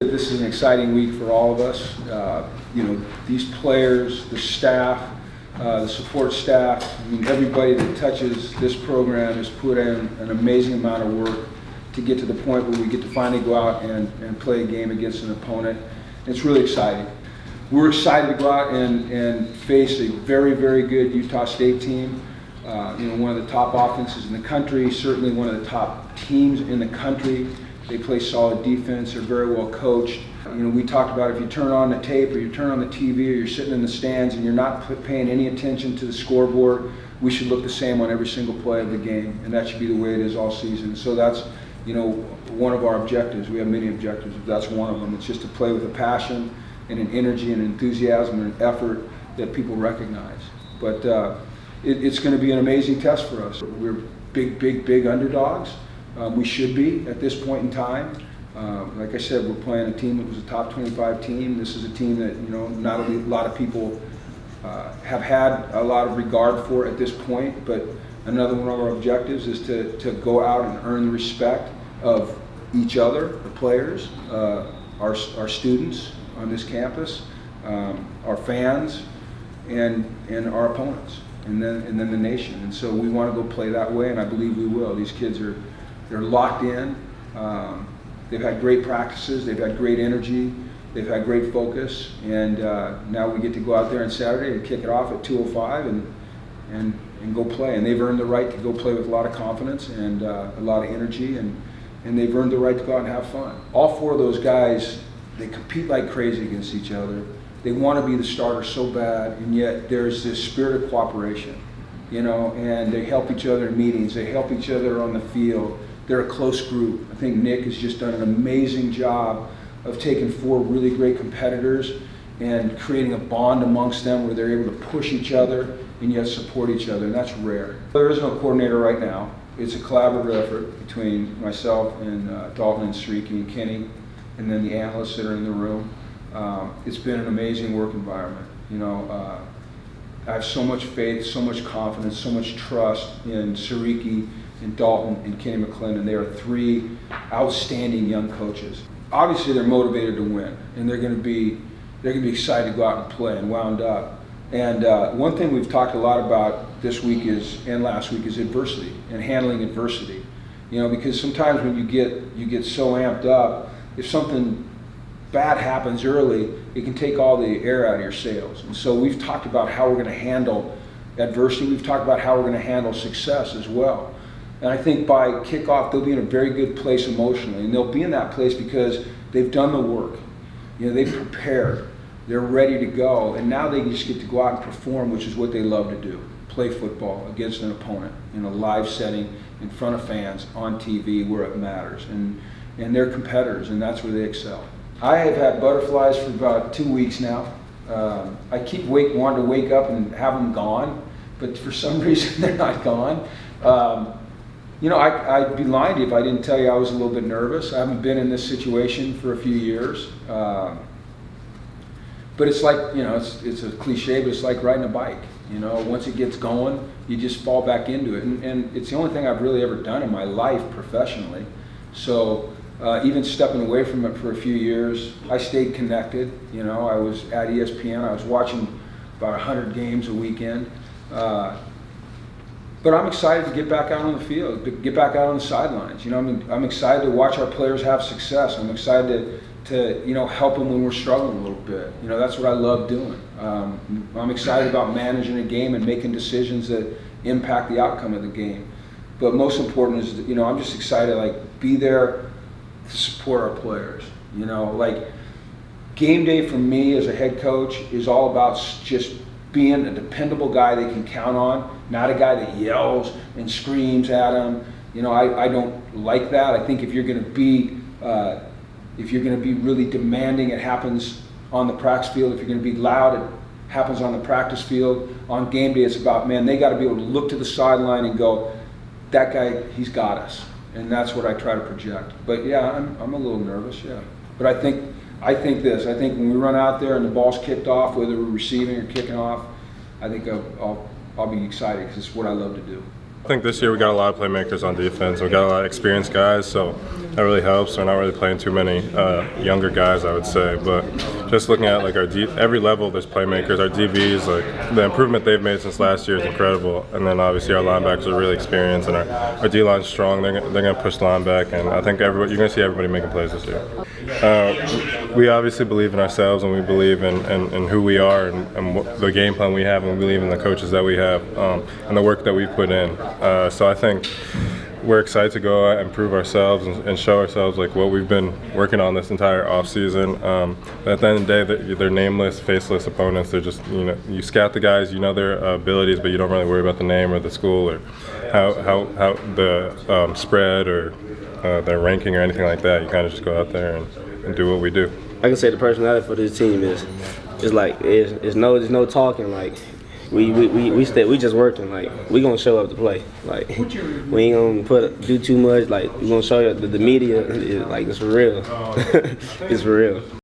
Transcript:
This is an exciting week for all of us. These players, the staff, the support staff, everybody that touches this program has put in an amazing amount of work to get to the point where we get to finally go out and play a game against an opponent. It's really exciting. We're excited to go out and face a very, very good Utah State team. One of the top offenses in the country, certainly one of the top teams in the country. They play solid defense, they're very well coached. We talked about if you turn on the tape or you turn on the TV or you're sitting in the stands and you're not paying any attention to the scoreboard, we should look the same on every single play of the game, and that should be the way it is all season. So that's one of our objectives. We have many objectives, but that's one of them. It's just to play with a passion and an energy and enthusiasm and an effort that people recognize. But it's going to be an amazing test for us. We're big underdogs. We should be at this point in time. Like I said, we're playing a team that was a top 25 team. This is a team that not a lot of people have had a lot of regard for at this point. But another one of our objectives is to go out and earn the respect of each other, the players, our students on this campus, our fans, and our opponents, and then the nation. And so we want to go play that way, and I believe we will. These kids they're locked in. They've had great practices. They've had great energy. They've had great focus. And now we get to go out there on Saturday and kick it off at 2:05 and go play. And they've earned the right to go play with a lot of confidence and a lot of energy. And they've earned the right to go out and have fun. All four of those guys, they compete like crazy against each other. They want to be the starter so bad, and yet there's this spirit of cooperation, and they help each other in meetings. They help each other on the field. They're a close group. I think Nick has just done an amazing job of taking four really great competitors and creating a bond amongst them where they're able to push each other and yet support each other, and that's rare. There is no coordinator right now. It's a collaborative effort between myself and Dalton and Sriki and Kenny, and then the analysts that are in the room. It's been an amazing work environment. I have so much faith, so much confidence, so much trust in Sriki and Dalton and Kenny McClendon. They are three outstanding young coaches. Obviously, they're motivated to win, and they're going to be excited to go out and play and wound up. And one thing we've talked a lot about this week and last week is adversity and handling adversity. Because sometimes when you get so amped up, if something bad happens early, it can take all the air out of your sails. And so we've talked about how we're going to handle adversity. We've talked about how we're going to handle success as well. And I think by kickoff, they'll be in a very good place emotionally. And they'll be in that place because they've done the work. They've prepared. They're ready to go. And now they just get to go out and perform, which is what they love to do. Play football against an opponent in a live setting, in front of fans, on TV, where it matters. And they're competitors, and that's where they excel. I have had butterflies for about 2 weeks now. I keep wanting to wake up and have them gone, but for some reason they're not gone. I'd be lying to you if I didn't tell you I was a little bit nervous. I haven't been in this situation for a few years. But it's like, it's a cliche, but it's like riding a bike. Once it gets going, you just fall back into it. And it's the only thing I've really ever done in my life professionally. So even stepping away from it for a few years, I stayed connected. I was at ESPN. I was watching about 100 games a weekend. But I'm excited to get back out on the field, to get back out on the sidelines. I'm excited to watch our players have success. I'm excited to help them when we're struggling a little bit. That's what I love doing. I'm excited about managing a game and making decisions that impact the outcome of the game. But most important is, I'm just excited to be there to support our players. Game day for me as a head coach is all about just being a dependable guy they can count on, not a guy that yells and screams at them. I don't like that. I think if you're going to be really demanding, it happens on the practice field. If you're going to be loud, it happens on the practice field. On game day, it's about, they got to be able to look to the sideline and go, that guy, he's got us. And that's what I try to project. But yeah, I'm a little nervous, yeah. But I think when we run out there and the ball's kicked off, whether we're receiving or kicking off, I think I'll be excited because it's what I love to do. I think this year we got a lot of playmakers on defense. We got a lot of experienced guys, so that really helps. We're not really playing too many younger guys, I would say. But just looking at like every level, there's playmakers. Our DBs, like the improvement they've made since last year is incredible. And then obviously our linebackers are really experienced, and our D line's strong. They're going to push the line back, and I think you're going to see everybody making plays this year. We obviously believe in ourselves, and we believe in who we are and what the game plan we have, and we believe in the coaches that we have and the work that we've put in. So I think we're excited to go out and prove ourselves and show ourselves like what we've been working on this entire offseason. At the end of the day, they're nameless, faceless opponents. They're just, you scout the guys, you know their abilities, but you don't really worry about the name or the school or how the spread or their ranking or anything like that. You kind of just go out there and do what we do. I can say the personality for this team is like there's no talking. Like we just working. Like we gonna show up to play. Like we ain't gonna do too much. Like we gonna show you the media. Like it's for real. It's for real.